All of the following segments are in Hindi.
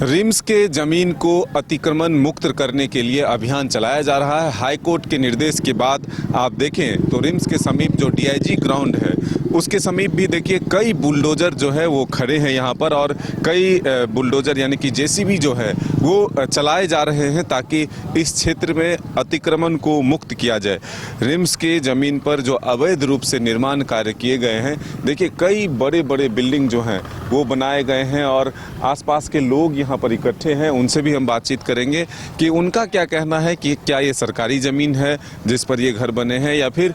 रिम्स के जमीन को अतिक्रमण मुक्त करने के लिए अभियान चलाया जा रहा है। हाई कोर्ट के निर्देश के बाद आप देखें तो रिम्स के समीप जो डीआईजी ग्राउंड है उसके समीप भी देखिए कई बुलडोजर जो है वो खड़े हैं यहाँ पर, और कई बुलडोजर यानी कि जेसीबी जो है वो चलाए जा रहे हैं ताकि इस क्षेत्र में अतिक्रमण को मुक्त किया जाए। रिम्स के ज़मीन पर जो अवैध रूप से निर्माण कार्य किए गए हैं, देखिए कई बड़े बड़े बिल्डिंग जो हैं वो बनाए गए हैं और आसपास के लोग यहाँ पर इकट्ठे हैं। उनसे भी हम बातचीत करेंगे कि उनका क्या कहना है कि क्या ये सरकारी ज़मीन है जिस पर ये घर बने हैं, या फिर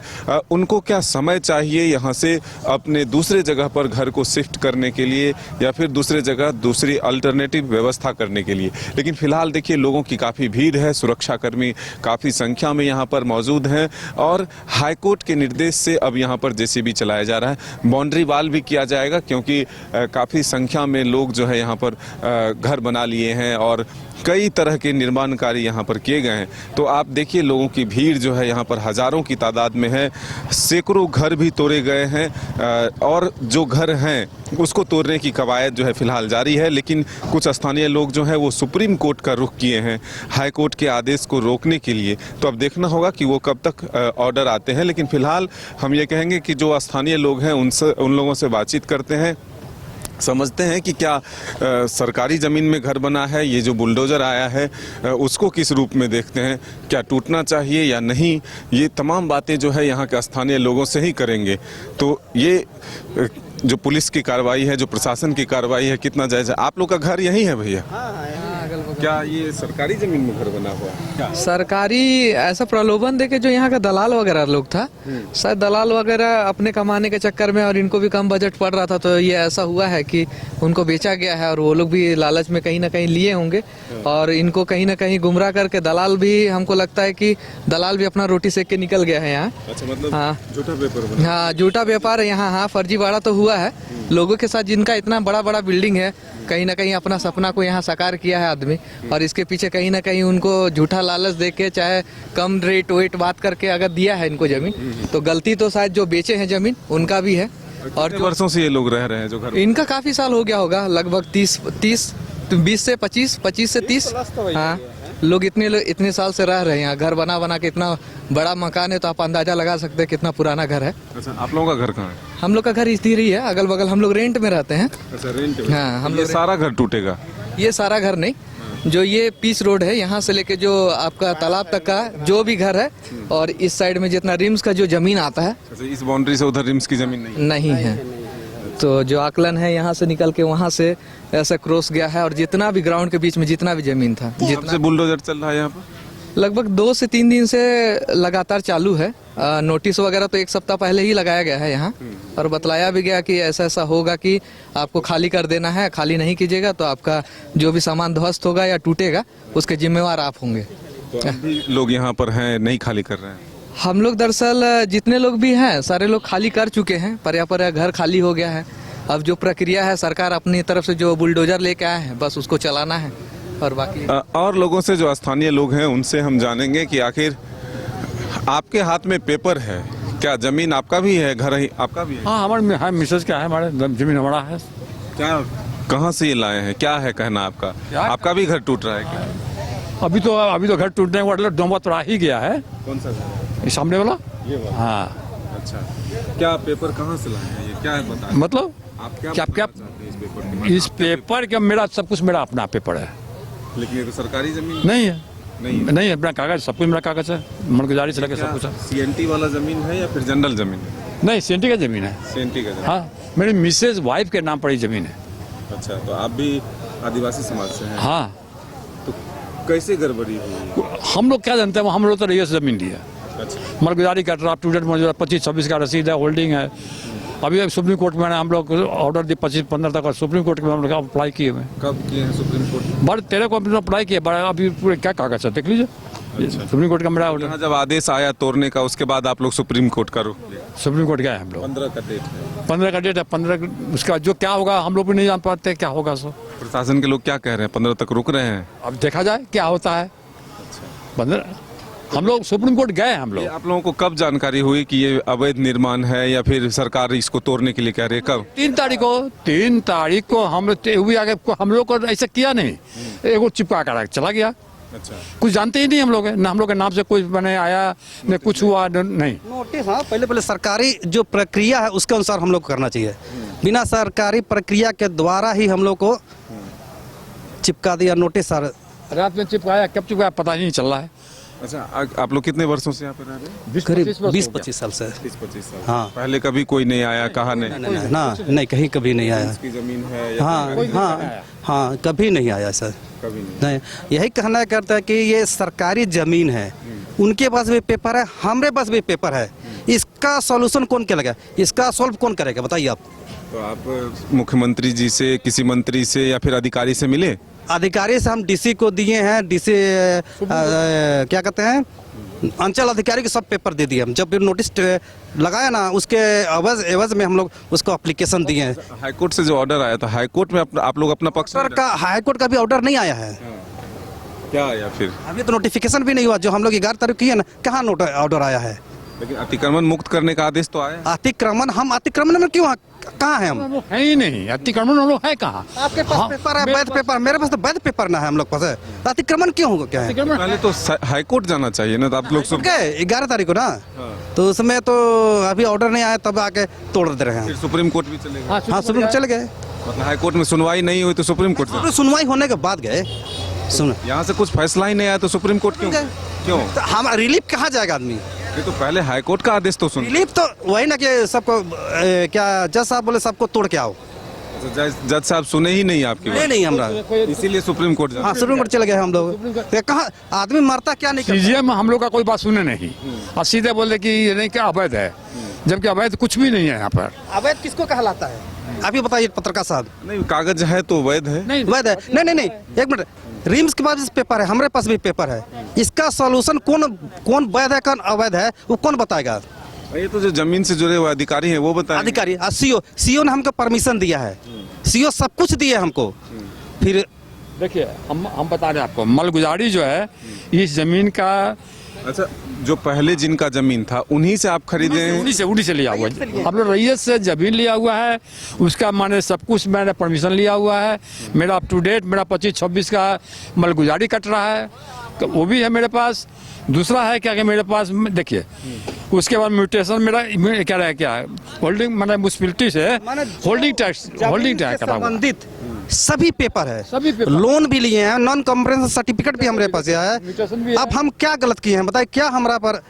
उनको क्या समय चाहिए यहाँ से अपने दूसरे जगह पर घर को शिफ्ट करने के लिए, या फिर दूसरे जगह दूसरी अल्टरनेटिव व्यवस्था करने के लिए। लेकिन फिलहाल देखिए लोगों की काफ़ी भीड़ है, सुरक्षाकर्मी काफ़ी संख्या में यहाँ पर मौजूद हैं और हाईकोर्ट के निर्देश से अब यहाँ पर जेसीबी चलाया जा रहा है। बाउंड्री वाल भी किया जाएगा क्योंकि काफ़ी संख्या में लोग जो है यहाँ पर घर बना लिए हैं और कई तरह के निर्माण कार्य यहाँ पर किए गए हैं। तो आप देखिए लोगों की भीड़ जो है यहाँ पर हज़ारों की तादाद में है। सैकड़ों घर भी तोड़े गए हैं और जो घर हैं उसको तोड़ने की कवायद जो है फिलहाल जारी है। लेकिन कुछ स्थानीय लोग जो हैं वो सुप्रीम कोर्ट का रुख किए हैं हाई कोर्ट के आदेश को रोकने के लिए। तो अब देखना होगा कि वो कब तक ऑर्डर आते हैं। लेकिन फिलहाल हम ये कहेंगे कि जो स्थानीय लोग हैं उन लोगों से बातचीत करते हैं, समझते हैं कि क्या सरकारी ज़मीन में घर बना है, ये जो बुलडोज़र आया है उसको किस रूप में देखते हैं, क्या टूटना चाहिए या नहीं। ये तमाम बातें जो है यहाँ के स्थानीय लोगों से ही करेंगे। तो ये जो पुलिस की कार्रवाई है, जो प्रशासन की कार्रवाई है, कितना जायज़ है। आप लोग का घर यहीं है भैया? क्या ये सरकारी ज़मीन में घर बना हुआ है? सरकारी ऐसा प्रलोभन देके जो यहाँ का दलाल वगैरह लोग था, शायद दलाल वगैरह अपने कमाने के चक्कर में, और इनको भी कम बजट पड़ रहा था तो ये ऐसा हुआ है कि उनको बेचा गया है और वो लोग भी लालच में कहीं ना कहीं लिए होंगे और इनको कहीं ना कहीं गुमराह करके दलाल भी, हमको लगता है कि दलाल भी अपना रोटी सेक के निकल गया है यहाँ। अच्छा, मतलब हाँ, झूठा व्यापार। हाँ, झूठा व्यापार है यहाँ। हाँ, फर्जीवाड़ा तो हुआ है लोगों के साथ, जिनका इतना बड़ा बड़ा बिल्डिंग है, कहीं ना कहीं अपना सपना को यहाँ साकार किया है आदमी, और इसके पीछे कहीं ना कहीं उनको झूठा लालच देके चाहे कम रेट वेट बात करके अगर दिया है इनको जमीन, तो गलती तो शायद जो बेचे हैं जमीन उनका भी है। और वर्षों से ये लोग रह रहे हैं जो घर? इनका काफी साल हो गया होगा, लगभग 20 से 25 से 30। हाँ, लोग इतने साल से रह रहे हैं यहाँ। घर बना बना के इतना बड़ा मकान है तो आप अंदाजा लगा सकते हैं कितना पुराना घर है। अच्छा, आप लोगों का घर कहाँ है? हम लोग का घर इधर ही है, अगल बगल। हम लोग रेंट में रहते हैं। अच्छा, रेंट में। हाँ, हम लोग सारा घर टूटेगा? ये सारा घर नहीं, जो ये पीस रोड है यहाँ से लेके जो आपका तालाब तक का जो भी घर है, और इस साइड में जितना रिम्स का जो जमीन आता है। अच्छा, इस बाउंड्री से उधर रिम्स की जमीन नहीं है। तो जो आकलन है यहाँ से निकल के वहाँ से ऐसा क्रॉस गया है, और जितना भी ग्राउंड के बीच में जितना भी जमीन था, जितना बुलडोजर चल रहा है यहाँ पर लगभग 2 से 3 दिन से लगातार चालू है। नोटिस वगैरह तो 1 सप्ताह पहले ही लगाया गया है यहाँ, और बतलाया भी गया कि ऐसा ऐसा होगा कि आपको खाली कर देना है, खाली नहीं कीजिएगा तो आपका जो भी सामान ध्वस्त होगा या टूटेगा उसके जिम्मेवार आप होंगे। तो अभी लोग यहाँ पर हैं, नहीं खाली कर रहे हैं? हम लोग दरअसल जितने लोग भी हैं सारे लोग खाली कर चुके हैं, पर्याप्त घर खाली हो गया है। अब जो प्रक्रिया है, सरकार अपनी तरफ से जो बुलडोजर लेके आए हैं बस उसको चलाना है, और बाकी और लोगों से, जो स्थानीय लोग हैं उनसे हम जानेंगे कि आखिर आपके हाथ में पेपर है, क्या जमीन आपका भी है, घर ही आपका भी है? हाँ, हमारे मिसेज का है, हमारे जमीन हमारा है। क्या, कहाँ से ये लाए हैं, क्या है कहना आपका? आपका भी घर टूट रहा है क्या? अभी तो घर टूटने का मतलब डोंबा तोड़ा ही गया है। कौन सा घर? ये सामने वाला। ये वाला? हाँ। अच्छा, क्या पेपर कहाँ से लाए हैं, ये क्या है बता? मतलब आप क्या बताना चाहते हैं इस पेपर के? इस पेपर का मेरा सब कुछ मेरा अपना पेपर है। लेकिन ये तो सरकारी जमीन नहीं है। नहीं, अपना कागज, सब कुछ मेरा कागज है, मनगुजारी से लगे सब कुछ है। सीएनटी वाला जमीन है या फिर जनरल जमीन है? नहीं, सीएनटी का जमीन है। सीएनटी का जमीन? हाँ, मेरी मिसेज वाइफ के नाम पर ही जमीन है। अच्छा, तो आप भी आदिवासी समाज से हैं? हाँ। तो कैसे गड़बड़ी हुई? हम लोग क्या जानते हैं, हम लोग तो रईस जमीन लिया। अच्छा, मलगुजारी का ड्राफ्ट 25-26 का रसीद है, होल्डिंग है। अभी सुप्रीम कोर्ट में हम लोग ऑर्डर दिए 25-15 तक, और सुप्रीम कोर्ट में हम लोग अप्लाई किए हुए। कब किए हैं सुप्रीम कोर्ट? बड़े 13 को अप्लाई किए, बड़ा अभी पूरे क्या कागज है देख लीजिए। अच्छा। सुप्रीम कोर्ट का मेरा ऑर्डर। यहाँ जब आदेश आया तोड़ने का, उसके बाद आप लोग सुप्रीम कोर्ट का रुख लिया? सुप्रीम कोर्ट गए हम लोग। 15 का डेट है? 15 का डेट है। 15 उसका जो क्या होगा हम लोग भी नहीं जान पाते क्या होगा। सो प्रशासन के लोग क्या कह रहे हैं, 15 तक रुक रहे हैं? अब देखा जाए क्या होता है। 15 हम लोग सुप्रीम कोर्ट गए हम ये लोग। आप लोगों को कब जानकारी हुई कि ये अवैध निर्माण है या फिर सरकार इसको तोड़ने के लिए कह रही है, कब? 3 तारीख को हम भी आगे हम लोग को ऐसा किया नहीं, एगो चिपका कर चला गया। अच्छा, कुछ जानते ही नहीं हम लोग, ना हम लोग के नाम से कुछ बने आया न कुछ हुआ नहीं। नोटिस, हाँ, पहले सरकारी जो प्रक्रिया है उसके अनुसार हम लोग को करना चाहिए। बिना सरकारी प्रक्रिया के द्वारा ही हम लोग को चिपका दिया नोटिस। सर रात में चिपकाया, कब चिपकाया पता ही नहीं चल रहा है। अच्छा, आप लोग कितने वर्षों से यहाँ पे रह रहे हैं? करीब 20-25 वर्ष हो 20-25 साल से। 20-25 साल। हाँ। पहले कभी कोई नहीं आया, कहा नहीं? नहीं, कहीं कभी नहीं आया। इसकी जमीन है या हाँ हाँ हाँ, कभी नहीं आया सर। कभी नहीं? नहीं, यही कहना करता है कि ये सरकारी जमीन है, उनके पास भी पेपर है, हमारे पास भी पेपर है। इसका सॉल्यूशन कौन करेगा, इसका सॉल्व कौन करेगा, बताइए आप। तो आप मुख्यमंत्री जी से, किसी मंत्री से या फिर अधिकारी से मिले? अधिकारी से हम डीसी को दिए हैं, डीसी क्या कहते हैं, अंचल अधिकारी के सब पेपर दे दिए हम। जब भी नोटिस लगाया ना, उसके एवज में हम लोग उसको एप्लीकेशन दिए हैं। हाईकोर्ट से जो ऑर्डर आया था, हाईकोर्ट में आप लोग अपना पक्ष सर का हाईकोर्ट का भी ऑर्डर नहीं आया है, क्या आया फिर? अभी तो नोटिफिकेशन भी नहीं हुआ। जो हम लोग 11 तारीख की है ना, कहाँ ऑर्डर आया है? लेकिन अतिक्रमण मुक्त करने का आदेश तो आया है। अतिक्रमण, हम अतिक्रमण में क्यों, कहाँ है हम? हम लोग है ही नहीं, अतिक्रमण हम लोग है कहाँ? आपके पास पेपर है, वैध पेपर, मेरे पास तो वैध पेपर ना है हम लोग पास है। तो अतिक्रमण क्यों होगा, क्या है? अतिक्रमण पहले तो हाईकोर्ट जाना चाहिए ना, तो आप लोग सब गए 11 तारीख को ना, तो उसमें तो अभी ऑर्डर नहीं आया, तब आके तोड़ दे रहे फिर हैं। सुप्रीम कोर्ट भी चले गए। हाँ, सुप्रीम कोर्ट चले गए। मतलब हाईकोर्ट में सुनवाई नहीं हुई तो सुप्रीम कोर्ट से? सुनवाई होने के बाद गए। सुन, यहाँ से कुछ फैसला ही नहीं आया तो सुप्रीम कोर्ट क्यों? क्यों? तो हम रिलीफ कहाँ जाएगा आदमी? ये तो पहले हाईकोर्ट का आदेश तो सुन। रिलीफ तो वही ना कि सबको क्या जज साहब बोले सबको तोड़ के आओ। जज साहब सुने ही नहीं आपकी नहीं बात, नहीं हमरा। इसीलिए सुप्रीम कोर्ट जा हाँ, सुप्रीम कोर्ट चले गए हम लोग। तो कहाँ आदमी मरता क्या नहीं करता? सीजीएम हम लोग का कोई बात सुने नहीं और सीधे बोले कि ये नहीं, क्या अवैध है, जबकि अवैध कुछ भी नहीं है यहाँ पर। अवैध किसको कहलाता है, अभी बताइए पत्रकार साहब। नहीं, कागज है तो वैध है। वैध है? नहीं नहीं नहीं, एक मिनट, रिम्स के पास पेपर है, हमारे पास भी पेपर है। इसका सॉल्यूशन कौन वैध है, कौन अवैध है, वो कौन बताएगा? ये तो जो जमीन से जुड़े हुए अधिकारी हैं वो बताएं। अधिकारी, सीओ ने हमको परमिशन दिया है, सीओ सब कुछ दिया हमको। फिर देखिए हम बता रहे हैं आपको, मलगुजारी जो है इस जमीन का, अच्छा, जो पहले जिनका जमीन था उन्हीं से आप खरीदे हैं? उन्हीं से लिया हुआ है। हम लोग रईयत से जमीन लिया हुआ है, उसका मैंने सब कुछ मैंने परमिशन लिया हुआ है। मेरा अप टू डेट मेरा 25-26 का मलगुजारी कट रहा है, तो वो भी है मेरे पास। दूसरा है क्या कि मेरे पास देखिए, उसके बाद म्यूटेशन मेरा क्या रहा, क्या है होल्डिंग, मैंने म्यूनिसिपैलिटी से होल्डिंग टैक्स कटा हुआ। संबंधित सभी पेपर है, सभी पेपर। लोन भी लिए हैं, नॉन कॉम्प्रेंस सर्टिफिकेट भी हमारे पास म्यूटेशन भी है। है। अब हम क्या गलत किए हैं, बताइए, क्या हमारा पर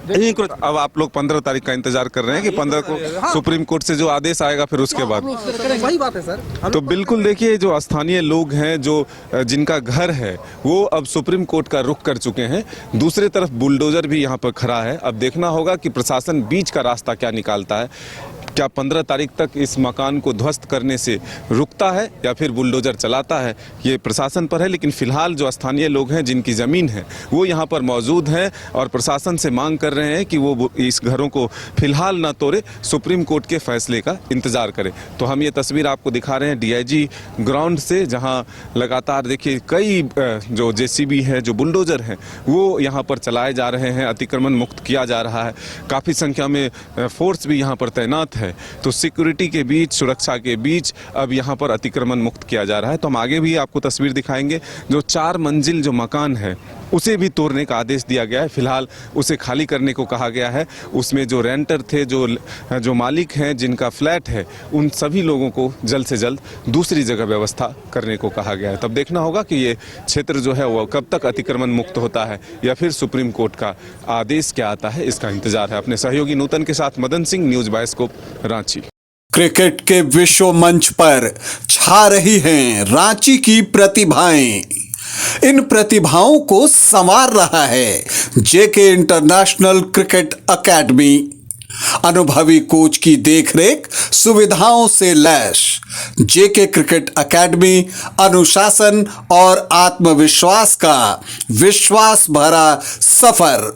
अब आप लोग 15 तारीख का इंतजार कर रहे हैं कि 15 को सुप्रीम कोर्ट से जो आदेश आएगा फिर उसके बाद? वही बात है सर। तो बिल्कुल देखिए, जो स्थानीय लोग हैं, जो जिनका घर है, वो अब सुप्रीम कोर्ट का रुख कर चुके हैं। दूसरी तरफ बुलडोजर भी यहाँ पर खड़ा है। अब देखना होगा कि प्रशासन बीच का रास्ता क्या निकालता है। क्या 15 तारीख तक इस मकान को ध्वस्त करने से रुकता है या फिर बुलडोजर चलाता है, ये प्रशासन पर है। लेकिन फिलहाल जो स्थानीय लोग हैं, जिनकी ज़मीन है, वो यहाँ पर मौजूद हैं और प्रशासन से मांग कर रहे हैं कि वो इस घरों को फिलहाल ना तोड़े, सुप्रीम कोर्ट के फैसले का इंतज़ार करें। तो हम ये तस्वीर आपको दिखा रहे हैं डीआईजी ग्राउंड से, जहाँ लगातार देखिए कई जो जेसीबी है, जो बुलडोजर हैं, वो यहाँ पर चलाए जा रहे हैं, अतिक्रमण मुक्त किया जा रहा है। काफ़ी संख्या में फोर्स भी यहाँ पर तैनात है। तो सिक्योरिटी के बीच, सुरक्षा के बीच अब यहाँ पर अतिक्रमण मुक्त किया जा रहा है। तो हम आगे भी आपको तस्वीर दिखाएंगे। जो 4 मंजिल जो मकान है, उसे भी तोड़ने का आदेश दिया गया है। फिलहाल उसे खाली करने को कहा गया है। उसमें जो रेंटर थे, जो मालिक हैं, जिनका फ्लैट है, उन सभी लोगों को जल्द से जल्द दूसरी जगह व्यवस्था करने को कहा गया है। तब देखना होगा कि ये क्षेत्र जो है वो कब तक अतिक्रमण मुक्त होता है या फिर सुप्रीम कोर्ट का आदेश क्या आता है, इसका इंतजार है। अपने सहयोगी नूतन के साथ Madan Singh, news bioscope, Ranchi. Cricket के विश्व मंच पर छा रही हैं रांची की प्रतिभाएं। इन प्रतिभाओं को संवार रहा है जेके इंटरनेशनल क्रिकेट एकेडमी। अनुभवी कोच की देखरेख, सुविधाओं से लैस जेके क्रिकेट एकेडमी अनुशासन और आत्मविश्वास का विश्वास भरा सफर।